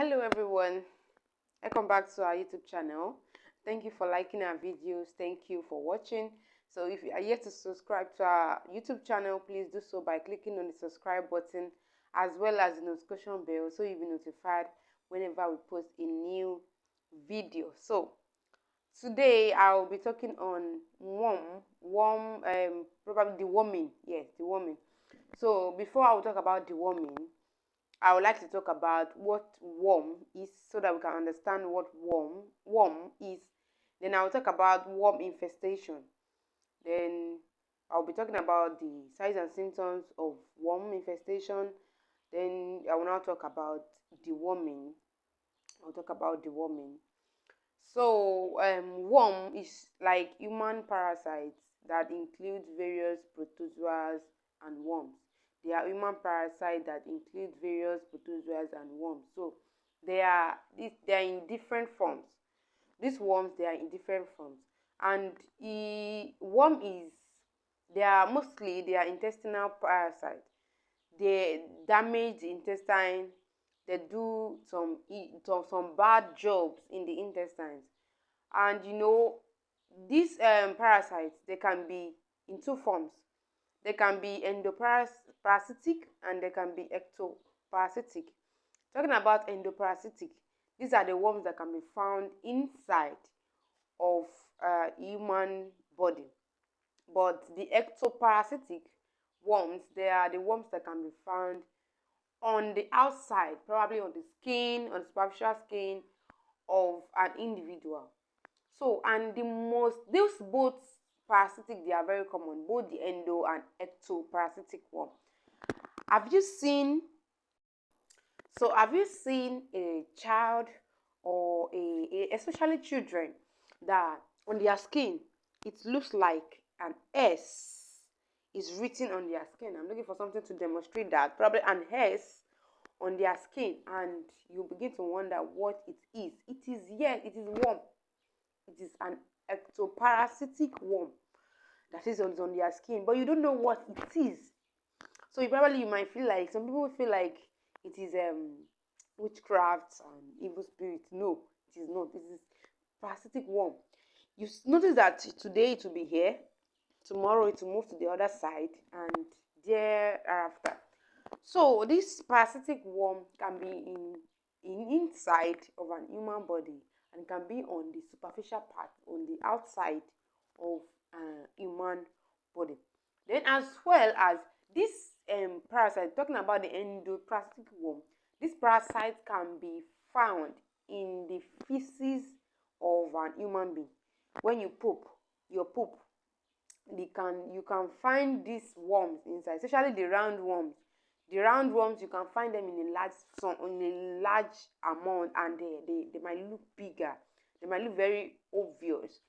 Hello everyone, welcome back to our YouTube channel. Thank you for liking our videos. Thank you for watching. So if you are yet to subscribe to our YouTube channel, please do so by clicking on the subscribe button as well as the notification bell so you'll be notified whenever we post a new video. So today I'll be talking on probably deworming. Yes, deworming. So before I will talk about deworming, I would like to talk about what worm is so that we can understand what worm is. Then I'll talk about worm infestation. Then I'll be talking about the signs and symptoms of worm infestation. Then I will now talk about deworming. I'll talk about deworming. So worm is like human parasites that include various protozoas and worms. They are human parasites that include various protozoas and worms. So they are in different forms. These worms, they are in different forms. And worm is they are intestinal parasites. They damage the intestine. They do some bad jobs in the intestines. And these parasites, they can be in two forms. They can be endoparasitic and they can be ectoparasitic. Talking about endoparasitic, these are the worms that can be found inside of human body. But the ectoparasitic worms, they are the worms that can be found on the outside, probably on the skin, on the superficial skin of an individual. So, and these both parasitic, they are very common, both the endo and ectoparasitic worm. Have you seen a child or especially children that on their skin it looks like an S is written on their skin? I'm looking for something to demonstrate that. Probably an S on their skin, and you begin to wonder what it is. It is worm. It is an ectoparasitic worm that is on their skin, but you don't know what it is. So you might feel like some people feel like it is witchcraft and evil spirit. No, it is not. It is parasitic worm. You notice that today it will be here, tomorrow it will move to the other side, and thereafter. So this parasitic worm can be in inside of an human body and can be on the superficial part, on the outside of a human body. Then as well as this parasite, talking about the endoparasitic worm, this parasite can be found in the feces of an human being. When you poop, you can find these worms inside, especially the round worms. The round worms, you can find them in a large amount, and they might look bigger. They might look very obvious.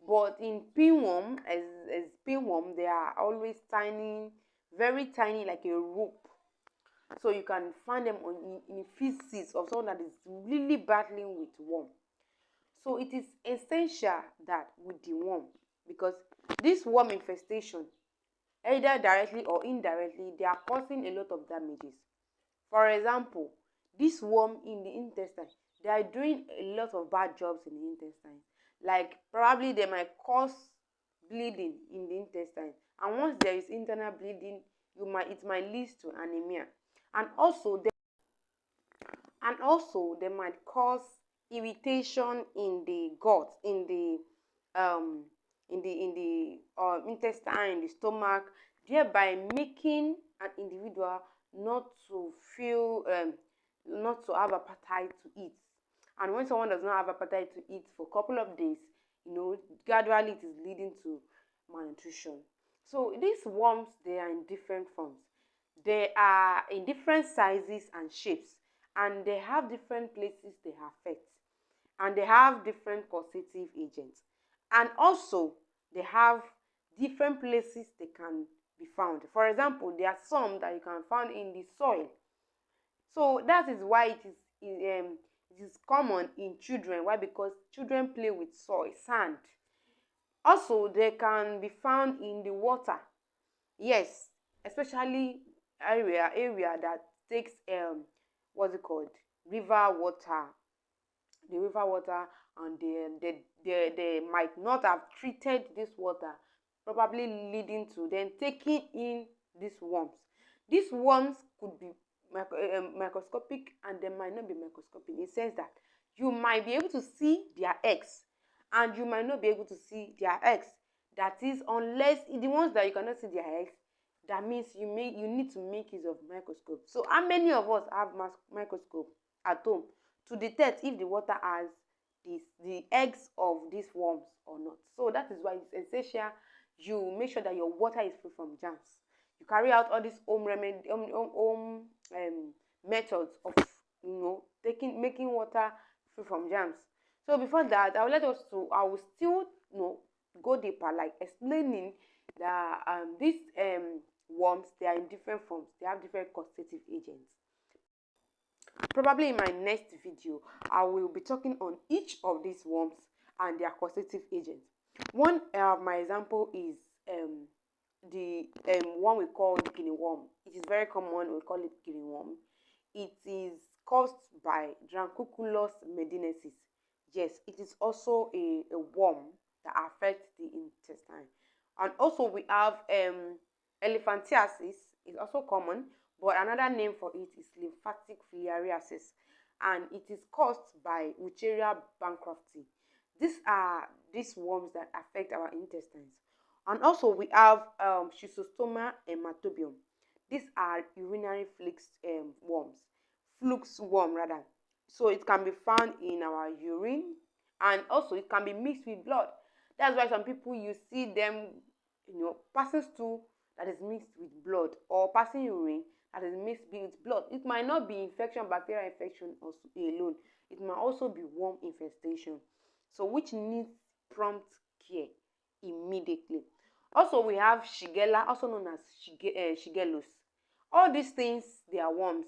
But in pinworm, as pinworm, they are always tiny, very tiny, like a rope. So you can find them in feces of someone that is really battling with worm. So it is essential that we deworm, because this worm infestation, either directly or indirectly, they are causing a lot of damages. For example, this worm in the intestine, they are doing a lot of bad jobs in the intestine. Like probably they might cause bleeding in the intestine, and once there is internal bleeding, it might lead to anemia, and also they might cause irritation in the gut, in the intestine, in the stomach, thereby making an individual not to have appetite to eat. And when someone does not have appetite to eat for a couple of days, gradually it is leading to malnutrition. So these worms, they are in different forms. They are in different sizes and shapes, and they have different places they affect, and they have different causative agents, and also they have different places they can be found. For example, there are some that you can find in the soil. So that is why it is common in children. Why? Because children play with soil, sand. Also, they can be found in the water. Yes, especially area that takes what's it called, river water, and they might not have treated this water, probably leading to them taking in these worms. These worms could be microscopic, and they might not be microscopic, in the sense that you might be able to see their eggs and you might not be able to see their eggs. That is, unless the ones that you cannot see their eggs, that means you need to make use of microscope. So how many of us have microscope at home to detect if the water has the eggs of these worms or not? So that is why it's essential you make sure that your water is free from germs. You carry out all these home remedy, methods of making water free from germs. So before that, I will still go deeper, like explaining that these worms, they are in different forms. They have different constitutive agents. Probably in my next video, I will be talking on each of these worms and their constitutive agents. One of my example is the one we call guinea worm. It is very common. We call it guinea worm. It is caused by Dracunculus medinensis. Yes, it is also a worm that affects the intestine. And also we have elephantiasis. It's also common, but another name for it is lymphatic filariasis, and it is caused by Wucheria bancrofti. These are these worms that affect our intestines. And also we have Schistosoma hematobium. These are urinary flux worm rather. So it can be found in our urine, and also it can be mixed with blood. That's why some people, you see them, passing stool that is mixed with blood, or passing urine that is mixed with blood. It might not be infection, bacterial infection alone. It might also be worm infestation. So which needs prompt care immediately. Also, we have Shigella, also known as Shigellus. All these things, they are worms,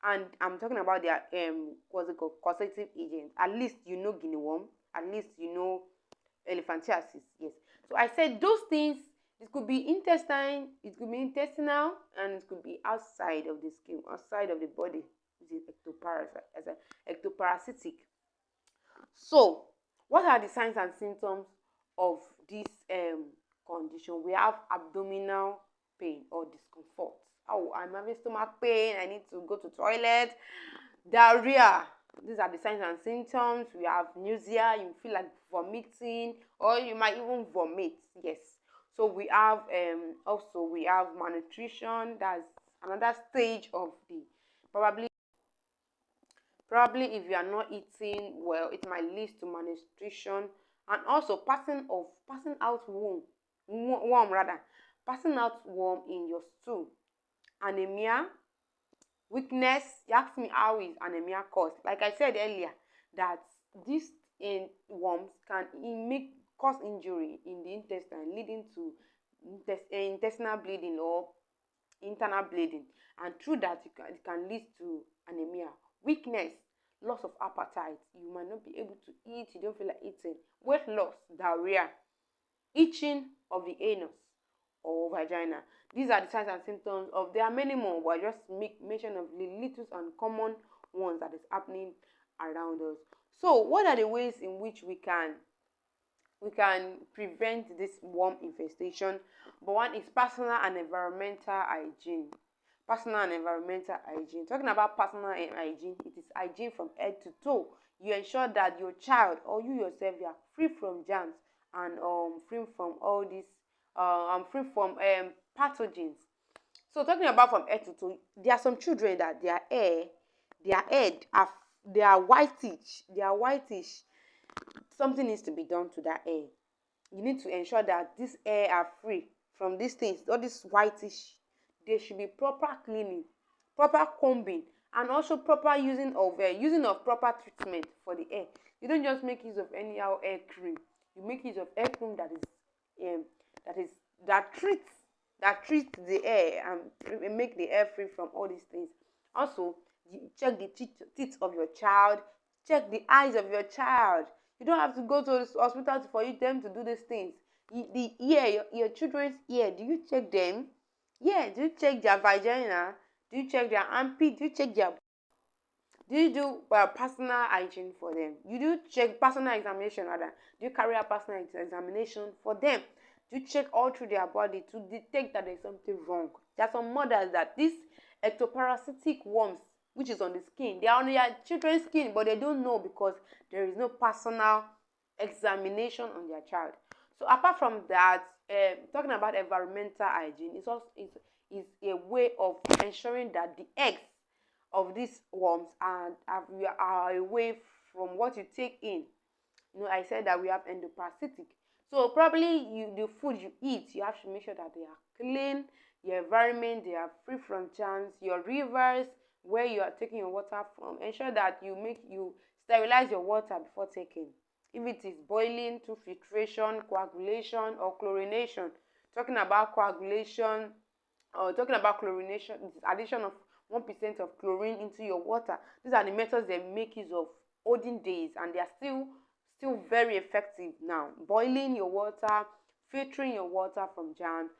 and I'm talking about their causative agent. At least you know guinea worm. At least you know elephantiasis. Yes. So I said those things. It could be intestine, it could be intestinal, and it could be outside of the skin, outside of the body. It is ectoparasitic. So, what are the signs and symptoms of this condition? We have abdominal pain or discomfort. Oh, I'm having stomach pain. I need to go to toilet. Diarrhea. These are the signs and symptoms. We have nausea. You feel like vomiting, or you might even vomit. Yes. So we have also we have malnutrition. That's another stage of the probably if you are not eating well, it might lead to malnutrition, and also passing out worm in your stool. Anemia, weakness. You asked me how is anemia caused. Like I said earlier, that these worms can cause injury in the intestine, leading to intestinal bleeding or internal bleeding, and through that it can lead to anemia. Weakness, loss of appetite. You might not be able to eat. You don't feel like eating. Weight loss, diarrhea, itching of the anus or vagina. These are the signs and symptoms of. There are many more, but I just make mention of the little and common ones that is happening around us. So, what are the ways in which we can prevent this worm infestation? But one is personal and environmental hygiene. Personal and environmental hygiene. Talking about personal hygiene, it is hygiene from head to toe. You ensure that your child or you yourself, you are free from germs and free from all these free from pathogens. So talking about from head to toe, there are some children that their head they are whitish. They are whitish. Something needs to be done to that hair. You need to ensure that these hair are free from these things, all this whitish. There should be proper cleaning, proper combing, and also proper using of proper treatment for the hair. You don't just make use of anyhow hair cream. You make use of hair cream that treats the hair and make the hair free from all these things. Also, you check the teeth of your child. Check the eyes of your child. You don't have to go to the hospital for them to do these things. The ear, your children's ear, do you check them? Yeah, do you check their vagina? Do you check their armpit? Do you check Do you do personal hygiene for them? You do check personal examination rather. Do you carry out personal examination for them? Do you check all through their body to detect that there's something wrong? There are some mothers that these ectoparasitic worms, which is on the skin, they are on their children's skin, but they don't know because there is no personal examination on their child. So apart from that, talking about environmental hygiene is also is a way of ensuring that the eggs of these worms are away from what you take in. I said that we have endoparasitic. So probably the food you eat, you have to make sure that they are clean, your environment, they are free from germs, your rivers where you are taking your water from. Ensure that you sterilize your water before taking. If it is boiling, through filtration, coagulation, or chlorination. Talking about coagulation or talking about chlorination, addition of 1% of chlorine into your water. These are the methods they make use of olden days, and they are still very effective now. Boiling your water, filtering your water from germs,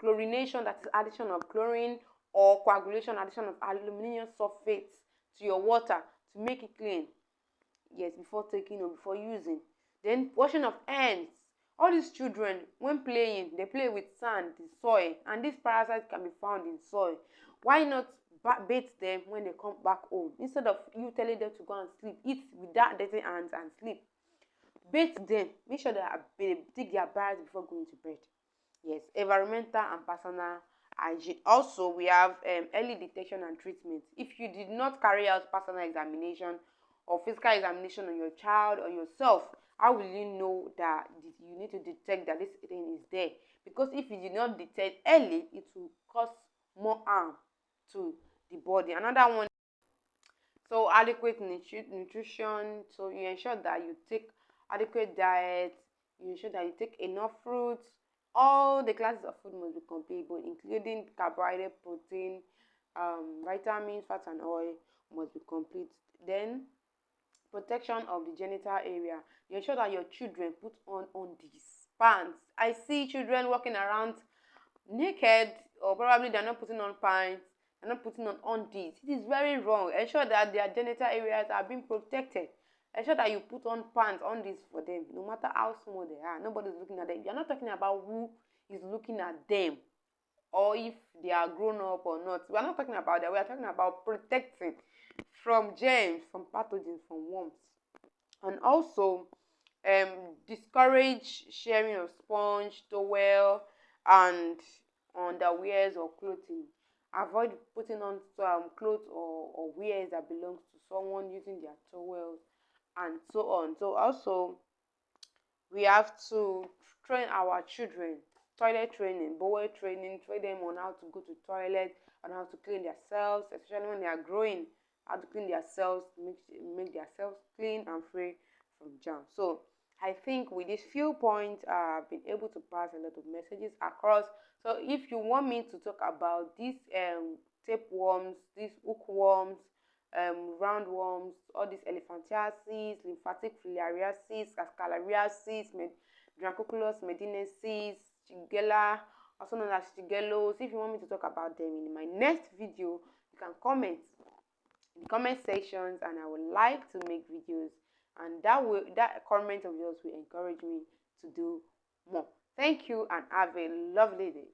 chlorination, that is addition of chlorine, or coagulation, addition of aluminum sulfate to your water to make it clean. Yes, before taking or before using. Then washing of hands. All these children, when playing, they play with sand, the soil, and these parasites can be found in soil. Why not bathe them when they come back home? Instead of you telling them to go and sleep, eat with that dirty hands and sleep. Bathe them. Make sure that they take their baths before going to bed. Yes, environmental and personal hygiene. Also, we have early detection and treatment. If you did not carry out personal examination or physical examination on your child or yourself, how will you know that you need to detect that this thing is there? Because if you did not detect early, it will cause more harm to the body. Another one, so adequate nutrition. So you ensure that you take adequate diet, you ensure that you take enough fruits. All the classes of food must be compatible, including carbohydrate, protein, vitamins, fat, and oil must be complete. Then protection of the genital area. You ensure that your children put on these pants. I see children walking around naked, or probably they're not putting on pants, they're not putting on undies. It is very wrong. Ensure that their genital areas are being protected. Ensure that you put on pants, undies for them, no matter how small they are. Nobody's looking at them. You're not talking about who is looking at them or if they are grown up or not. We're not talking about that. We are talking about protecting from germs, from pathogens, from worms. And also discourage sharing of sponge, towel, and underwears or clothing. Avoid putting on clothes or wears that belongs to someone, using their towels and so on. So also we have to train our children, toilet training, bowel training, train them on how to go to toilet, on how to clean themselves, especially when they are growing, how to clean themselves, make themselves clean and free from germs. So I think with these few points, I've been able to pass a lot of messages across. So if you want me to talk about these tapeworms, these hookworms, roundworms, all these elephantiasis, lymphatic filariasis, scalariasis, Dracunculus medinensis, Shigella, also known as Shigellos. If you want me to talk about them in my next video, you can comment in the comment sections, and I would like to make videos, and that comment of yours will encourage me to do more. Thank you and have a lovely day.